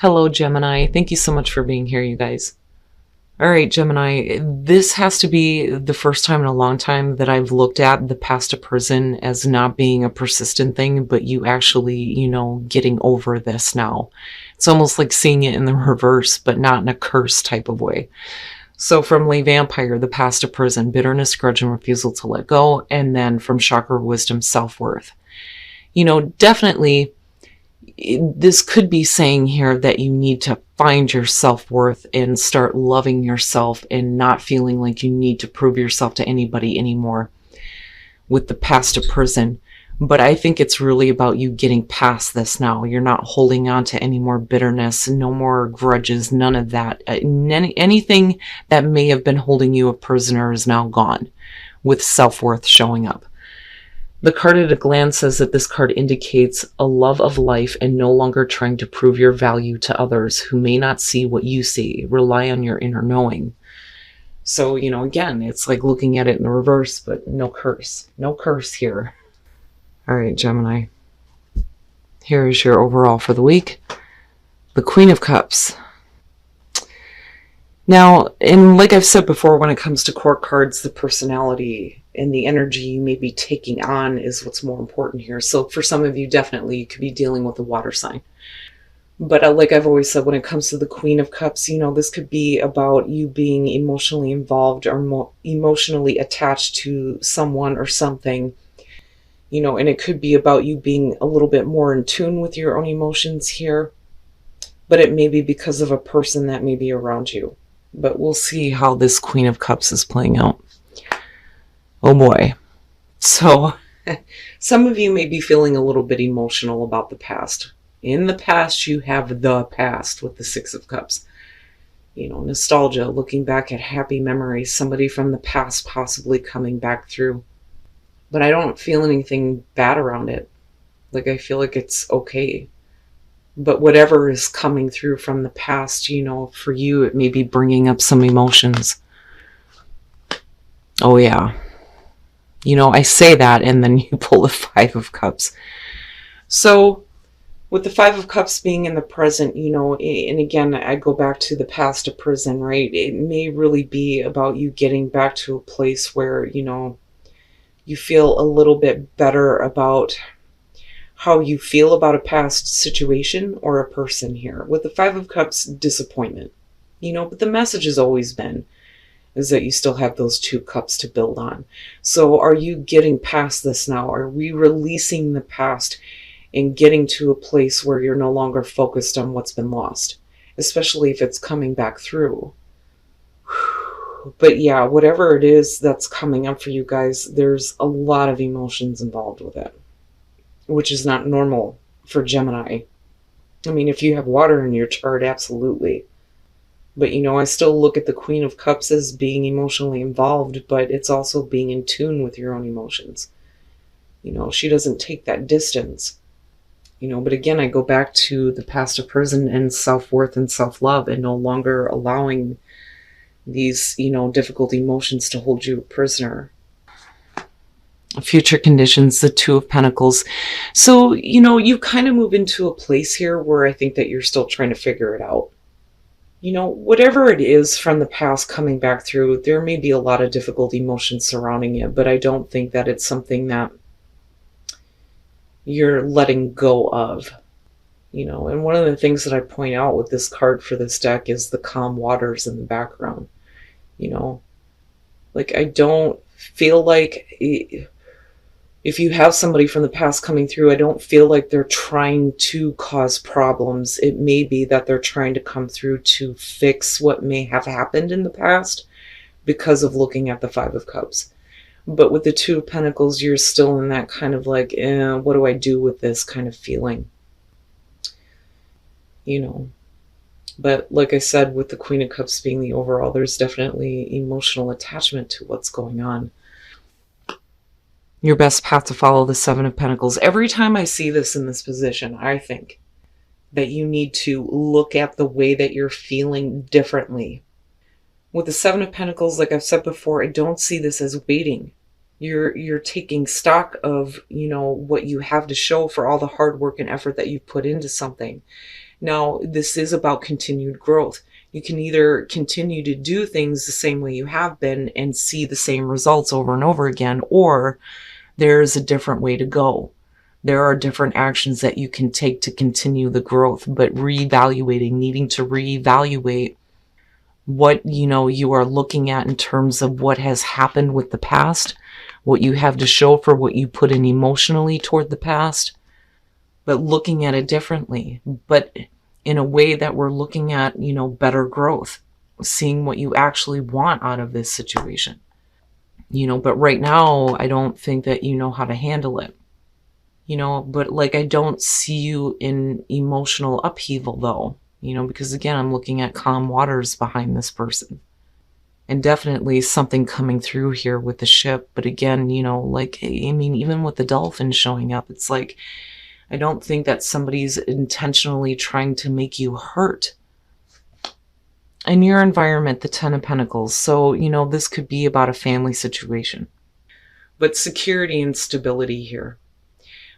Hello, Gemini. Thank you so much for being here, you guys. All right, Gemini, this has to be the first time in a long time that I've looked at the past to prison as not being a persistent thing, but you actually, getting over this now. It's almost like seeing it in the reverse, but not in a curse type of way. So from Lay Vampire, the past to prison, bitterness, grudge, and refusal to let go. And then from Chakra Wisdom, self-worth. Definitely this could be saying here that you need to find your self-worth and start loving yourself and not feeling like you need to prove yourself to anybody anymore with the past to prison. But I think it's really about you getting past this now. You're not holding on to any more bitterness, no more grudges, none of that. Anything that may have been holding you a prisoner is now gone with self-worth showing up. The card at a glance says that this card indicates a love of life and no longer trying to prove your value to others who may not see what you see. Rely on your inner knowing. So, again, it's like looking at it in the reverse, but no curse. No curse here. All right, Gemini. Here is your overall for the week. The Queen of Cups. Now, and like I've said before, when it comes to court cards, the personality and the energy you may be taking on is what's more important here. So for some of you, definitely, you could be dealing with a water sign. But like I've always said, when it comes to the Queen of Cups, this could be about you being emotionally involved or emotionally attached to someone or something. And it could be about you being a little bit more in tune with your own emotions here. But it may be because of a person that may be around you. But we'll see how this Queen of Cups is playing out. Oh boy. So, some of you may be feeling a little bit emotional about the past. In the past, you have the past with the Six of Cups. Nostalgia, looking back at happy memories, somebody from the past possibly coming back through. But I don't feel anything bad around it. Like, I feel like it's okay. But whatever is coming through from the past, for you, it may be bringing up some emotions. Oh, yeah. I say that, and then you pull the Five of Cups. So, with the Five of Cups being in the present, and again, I go back to the past to prison, right? It may really be about you getting back to a place where, you feel a little bit better about how you feel about a past situation or a person here. With the Five of Cups, disappointment. But the message has always been is that you still have those two cups to build on. So are you getting past this now? Are we releasing the past and getting to a place where you're no longer focused on what's been lost, especially if it's coming back through? But yeah, whatever it is that's coming up for you guys, there's a lot of emotions involved with it, which is not normal for Gemini. I mean, if you have water in your chart, absolutely. But, I still look at the Queen of Cups as being emotionally involved, but it's also being in tune with your own emotions. She doesn't take that distance. But again, I go back to the past of prison and self-worth and self-love and no longer allowing these, difficult emotions to hold you a prisoner. Future conditions, the Two of Pentacles. So, you kind of move into a place here where I think that you're still trying to figure it out. Whatever it is from the past coming back through, there may be a lot of difficult emotions surrounding it, but I don't think that it's something that you're letting go of. And one of the things that I point out with this card for this deck is the calm waters in the background. Like, I don't feel like if you have somebody from the past coming through, I don't feel like they're trying to cause problems. It may be that they're trying to come through to fix what may have happened in the past because of looking at the Five of Cups. But with the Two of Pentacles, you're still in that kind of like, what do I do with this kind of feeling? But like I said, with the Queen of Cups being the overall, there's definitely emotional attachment to what's going on. Your best path to follow, the Seven of Pentacles. Every time I see this in this position, I think that you need to look at the way that you're feeling differently. With the Seven of Pentacles, like I've said before, I don't see this as waiting. You're taking stock of, what you have to show for all the hard work and effort that you've put into something. Now, this is about continued growth. You can either continue to do things the same way you have been and see the same results over and over again, or there's a different way to go. There are different actions that you can take to continue the growth, but needing to reevaluate what, you are looking at in terms of what has happened with the past, what you have to show for what you put in emotionally toward the past, but looking at it differently, but in a way that we're looking at, better growth, seeing what you actually want out of this situation. But right now, I don't think that you know how to handle it. But like, I don't see you in emotional upheaval though, because again, I'm looking at calm waters behind this person. And definitely something coming through here with the ship. But again, like, I mean, even with the dolphin showing up, it's like, I don't think that somebody's intentionally trying to make you hurt. In your environment, the Ten of Pentacles. So, this could be about a family situation. But security and stability here.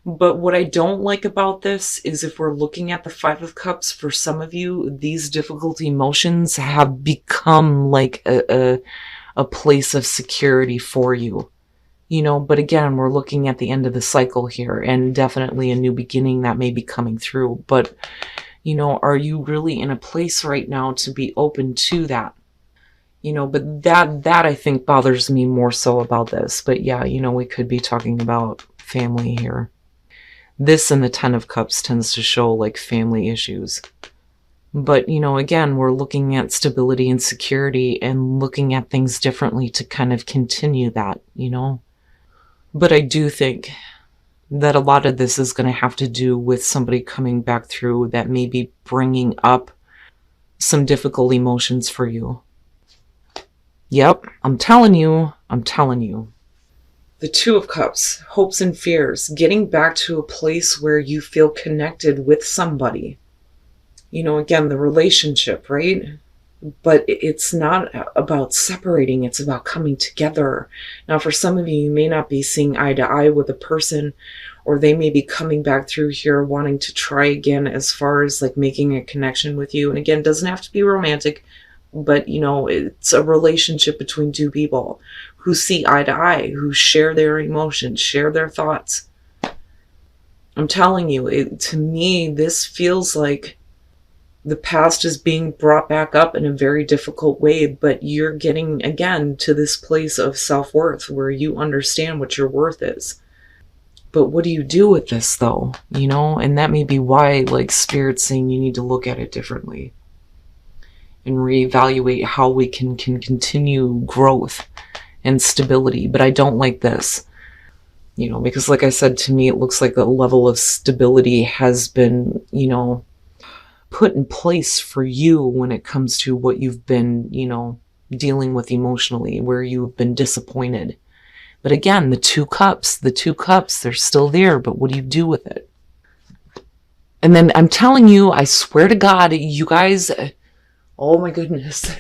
But what I don't like about this is if we're looking at the Five of Cups, for some of you, these difficult emotions have become like a place of security for you. But again, we're looking at the end of the cycle here, and definitely a new beginning that may be coming through. But, are you really in a place right now to be open to that? But that I think bothers me more so about this. But yeah, we could be talking about family here. This and the Ten of Cups tends to show like family issues. But, again, we're looking at stability and security and looking at things differently to kind of continue that, But I do think that a lot of this is going to have to do with somebody coming back through that may be bringing up some difficult emotions for you. Yep, I'm telling you. The Two of Cups, hopes and fears, getting back to a place where you feel connected with somebody. Again, the relationship, right? But it's not about separating, it's about coming together. Now, for some of you, you may not be seeing eye to eye with a person, or they may be coming back through here wanting to try again as far as like making a connection with you. And again, it doesn't have to be romantic, but it's a relationship between two people who see eye to eye, who share their emotions, share their thoughts. I'm telling you, to me, this feels like the past is being brought back up in a very difficult way, but you're getting, again, to this place of self-worth where you understand what your worth is. But what do you do with this, though? And that may be why, like, Spirit's saying you need to look at it differently and reevaluate how we can continue growth and stability. But I don't like this, because like I said, to me, it looks like a level of stability has been, put in place for you when it comes to what you've been, dealing with emotionally, where you've been disappointed. But again, the two cups, they're still there, but what do you do with it? And then I'm telling you, I swear to God, you guys, oh my goodness,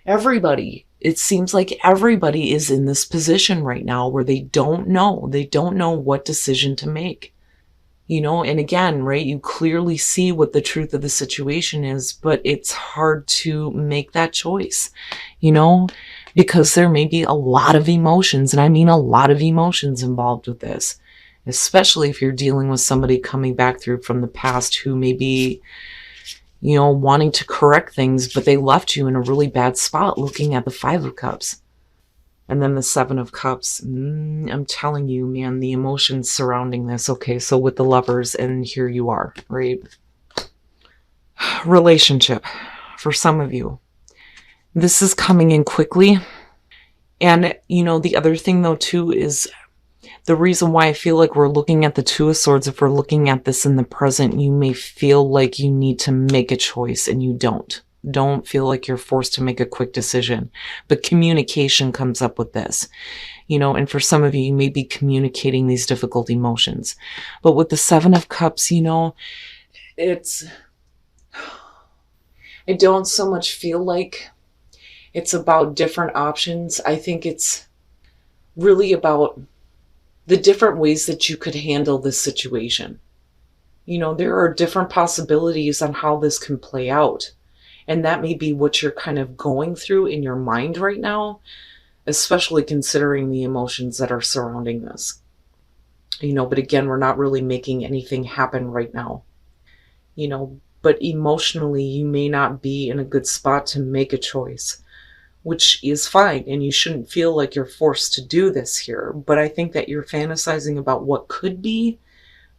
everybody, it seems like everybody is in this position right now where they don't know what decision to make. And again, right, you clearly see what the truth of the situation is, but it's hard to make that choice, because there may be a lot of emotions, and I mean a lot of emotions involved with this, especially if you're dealing with somebody coming back through from the past who may be, wanting to correct things, but they left you in a really bad spot looking at the Five of Cups. And then the Seven of Cups. I'm telling you, man, the emotions surrounding this. Okay, so with the Lovers, and here you are, right? Relationship. For some of you, this is coming in quickly. And, the other thing, though, too, is the reason why I feel like we're looking at the Two of Swords. If we're looking at this in the present, you may feel like you need to make a choice, and you don't. Don't feel like you're forced to make a quick decision. But communication comes up with this, and for some of you, you may be communicating these difficult emotions. But with the Seven of Cups, it's, I don't so much feel like it's about different options. I think it's really about the different ways that you could handle this situation. There are different possibilities on how this can play out. And that may be what you're kind of going through in your mind right now, especially considering the emotions that are surrounding this. But again, we're not really making anything happen right now. But emotionally, you may not be in a good spot to make a choice, which is fine. And you shouldn't feel like you're forced to do this here. But I think that you're fantasizing about what could be,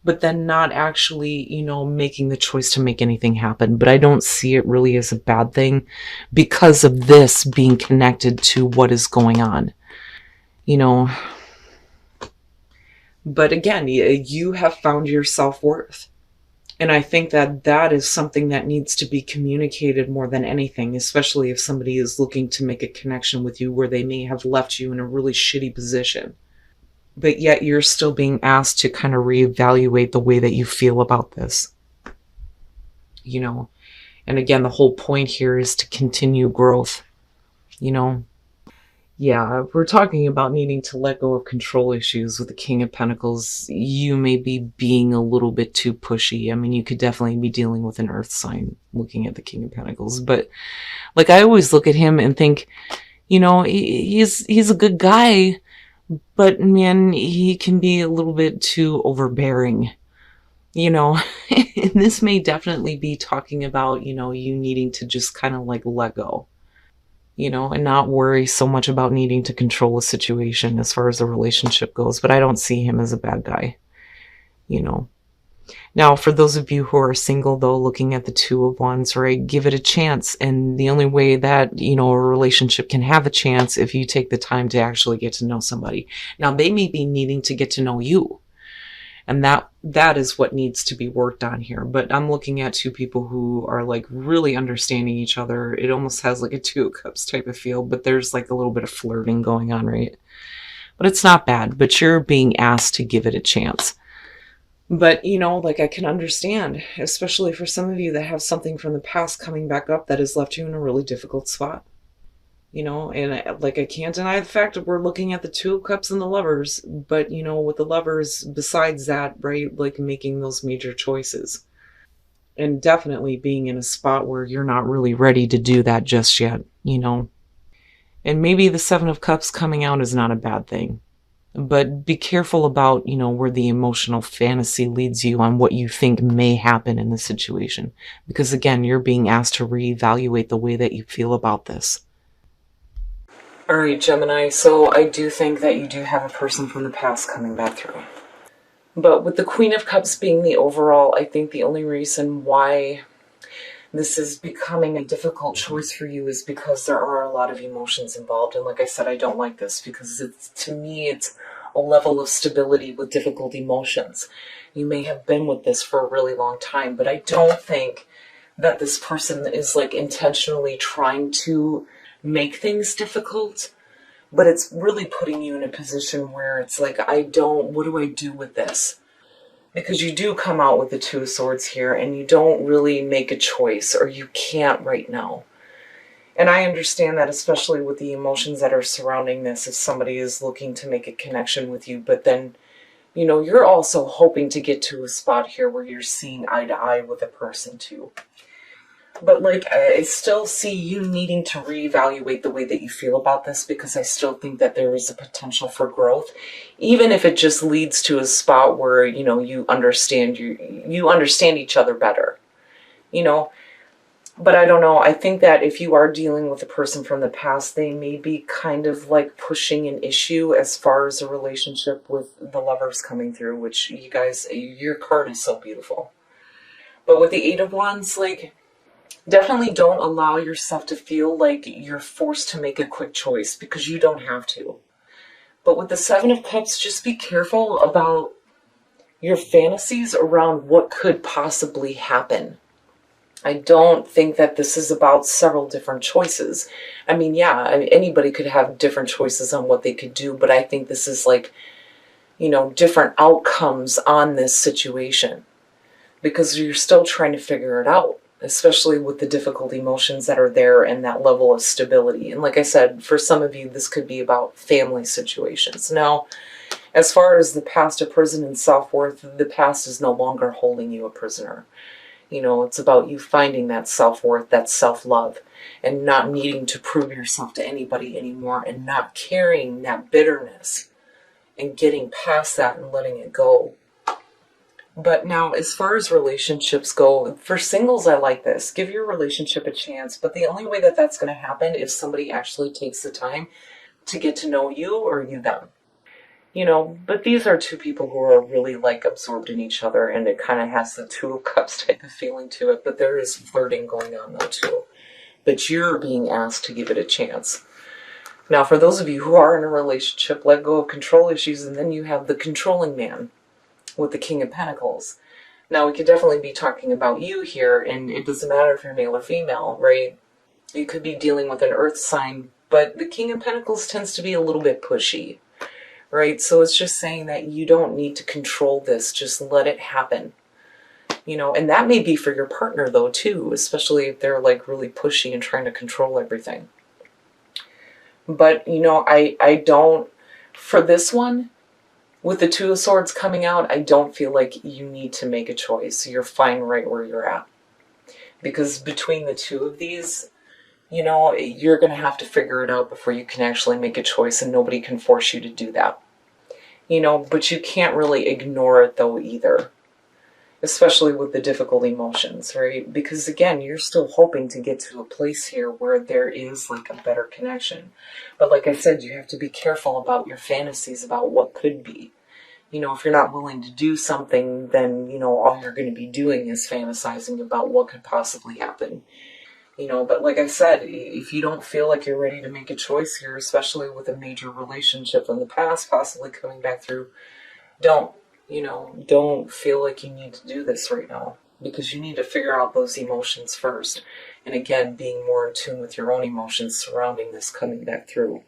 but then not actually, making the choice to make anything happen. But I don't see it really as a bad thing because of this being connected to what is going on, you know. But again, you have found your self-worth. And I think that that is something that needs to be communicated more than anything, especially if somebody is looking to make a connection with you where they may have left you in a really shitty position. But yet you're still being asked to kind of reevaluate the way that you feel about this. And again, the whole point here is to continue growth, you know. Yeah, we're talking about needing to let go of control issues with the King of Pentacles. You may be being a little bit too pushy. I mean, you could definitely be dealing with an earth sign looking at the King of Pentacles. But like, I always look at him and think, he's a good guy, but man, he can be a little bit too overbearing, and this may definitely be talking about, you needing to just kind of like let go, and not worry so much about needing to control a situation as far as the relationship goes. But I don't see him as a bad guy, Now, for those of you who are single, though, looking at the Two of Wands, right, give it a chance. And the only way that, a relationship can have a chance if you take the time to actually get to know somebody. Now, they may be needing to get to know you. And that is what needs to be worked on here. But I'm looking at two people who are like really understanding each other. It almost has like a Two of Cups type of feel, but there's like a little bit of flirting going on, right? But it's not bad, but you're being asked to give it a chance. But, like, I can understand, especially for some of you that have something from the past coming back up that has left you in a really difficult spot. And I can't deny the fact that we're looking at the Two of Cups and the Lovers, but, with the Lovers, besides that, right, like making those major choices. And definitely being in a spot where you're not really ready to do that just yet, And maybe the Seven of Cups coming out is not a bad thing. But be careful about, where the emotional fantasy leads you on what you think may happen in the situation. Because again, you're being asked to reevaluate the way that you feel about this. All right, Gemini, so I do think that you do have a person from the past coming back through. But with the Queen of Cups being the overall, I think the only reason why this is becoming a difficult choice for you is because there are a lot of emotions involved. And like I said, I don't like this because to me, it's a level of stability with difficult emotions. You may have been with this for a really long time, but I don't think that this person is like intentionally trying to make things difficult, but it's really putting you in a position where it's like, what do I do with this? Because you do come out with the Two of Swords here and you don't really make a choice, or you can't right now. And I understand that, especially with the emotions that are surrounding this, if somebody is looking to make a connection with you, but then, you're also hoping to get to a spot here where you're seeing eye to eye with a person too. But I still see you needing to reevaluate the way that you feel about this, because I still think that there is a potential for growth, even if it just leads to a spot where, you understand each other better, But I don't know. I think that if you are dealing with a person from the past, they may be kind of like pushing an issue as far as a relationship with the Lovers coming through, which you guys, your card is so beautiful. But with the Eight of Wands, definitely don't allow yourself to feel like you're forced to make a quick choice, because you don't have to. But with the Seven of Cups, just be careful about your fantasies around what could possibly happen. I don't think that this is about several different choices. I mean, yeah, anybody could have different choices on what they could do, but I think this is different outcomes on this situation, because you're still trying to figure it out, especially with the difficult emotions that are there and that level of stability. And like I said, for some of you, this could be about family situations. Now, As far as the past of prison and self-worth, the past is no longer holding you a prisoner. You know, it's about you finding that self-worth, that self-love, and not needing to prove yourself to anybody anymore, and not carrying that bitterness, and getting past that and letting it go. But now, as far as relationships go, for singles, I like this. Give your relationship a chance, but the only way that that's going to happen is somebody actually takes the time to get to know you or you them. You know, but these are two people who are really like absorbed in each other, and it kind of has the Two of Cups type of feeling to it, but there is flirting going on though too. But you're being asked to give it a chance. Now, for those of you who are in a relationship, let go of control issues, and then you have the controlling man with the King of Pentacles. Now, we could definitely be talking about you here, and it doesn't matter if you're male or female, right? You could be dealing with an earth sign, but the King of Pentacles tends to be a little bit pushy, right? So it's just saying that you don't need to control this, just let it happen. You know, and that may be for your partner though too, especially if they're like really pushy and trying to control everything. But, you know, I don't, for this one, with the Two of Swords coming out, I don't feel like you need to make a choice. You're fine right where you're at. Because between the two of these, you know, you're going to have to figure it out before you can actually make a choice, and nobody can force you to do that. You know, but you can't really ignore it though either. Especially with the difficult emotions, right? Because again, you're still hoping to get to a place here where there is like a better connection. But like I said, you have to be careful about your fantasies about what could be. You know, if you're not willing to do something, then, you know, all you're going to be doing is fantasizing about what could possibly happen. You know, but like I said, if you don't feel like you're ready to make a choice here, especially with a major relationship in the past possibly coming back through, don't. You know, don't feel like you need to do this right now, because you need to figure out those emotions first. And again, being more in tune with your own emotions surrounding this coming back through.